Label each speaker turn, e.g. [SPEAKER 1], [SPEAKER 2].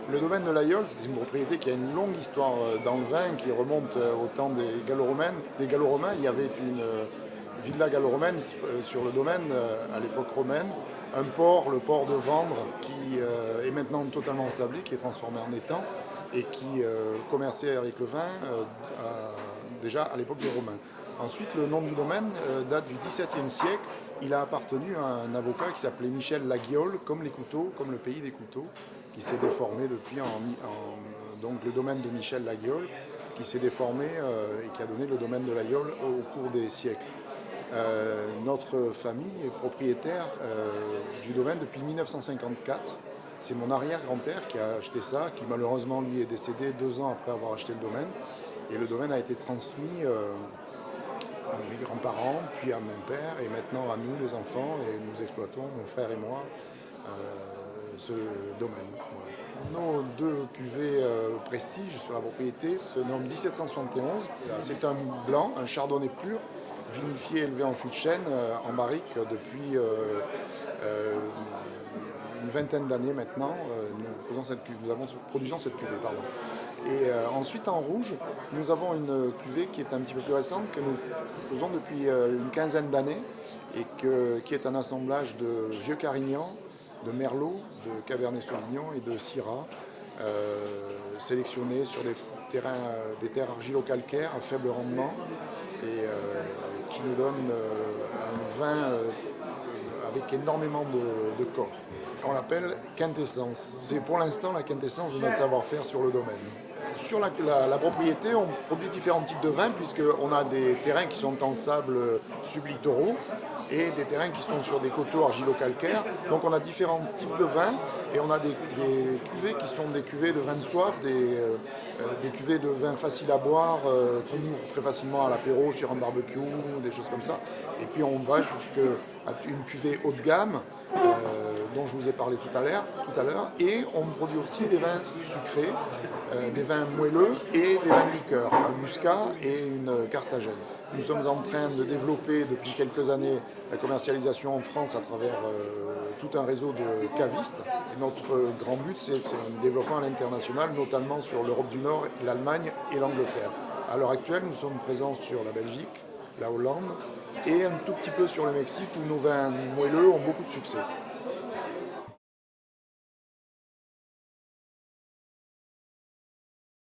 [SPEAKER 1] Le domaine de l'Aïol, c'est une propriété qui a une longue histoire dans le vin, qui remonte au temps des Gallo-Romains. Des Gallo-Romains, il y avait une villa gallo-romaine sur le domaine à l'époque romaine, un port, le port de Vendre, qui est maintenant totalement ensablé, qui est transformé en étang et qui commerçait avec le vin déjà à l'époque des Romains. Ensuite, le nom du domaine date du XVIIe siècle. Il a appartenu à un avocat qui s'appelait Michel Laguiole, comme les couteaux, comme le pays des couteaux, qui s'est déformé depuis donc le domaine de Michel Laguiole, qui s'est déformé et qui a donné le domaine de l'Aïol au cours des siècles. Notre famille est propriétaire du domaine depuis 1954. C'est mon arrière-grand-père qui a acheté ça, qui malheureusement lui est décédé 2 ans après avoir acheté le domaine. Et le domaine a été transmis à mes grands-parents, puis à mon père, et maintenant à nous les enfants, et nous exploitons, mon frère et moi, ce domaine. Voilà. Nos deux cuvées prestige sur la propriété se nomment 1771. C'est un blanc, un chardonnay pur, vinifié, élevé en fût de chêne, en barrique depuis une vingtaine d'années maintenant. Nous produisons cette cuvée. Pardon. Et ensuite en rouge, nous avons une cuvée qui est un petit peu plus récente, que nous faisons depuis une quinzaine d'années, et qui est un assemblage de vieux Carignan, de Merlot, de Cabernet Sauvignon et de Syrah, sélectionnés sur des terres argilo-calcaires à faible rendement, et qui nous donnent un vin avec énormément de corps. On l'appelle quintessence. C'est pour l'instant la quintessence de notre savoir-faire sur le domaine. Sur la propriété, on produit différents types de vins, puisqu'on a des terrains qui sont en sable sublittoraux et des terrains qui sont sur des coteaux argilo-calcaires. Donc on a différents types de vins, et on a des cuvées qui sont des cuvées de vin de soif, des cuvées de vin faciles à boire, qu'on ouvre très facilement à l'apéro, sur un barbecue, des choses comme ça. Et puis on va jusqu'à une cuvée haut de gamme, dont je vous ai parlé tout à l'heure, et on produit aussi des vins sucrés, des vins moelleux et des vins de liqueur, un muscat et une carthagène. Nous sommes en train de développer depuis quelques années la commercialisation en France à travers tout un réseau de cavistes. Et notre grand but, c'est un développement à l'international, notamment sur l'Europe du Nord, l'Allemagne et l'Angleterre. À l'heure actuelle, nous sommes présents sur la Belgique, la Hollande et un tout petit peu sur le Mexique, où nos vins moelleux ont beaucoup de succès.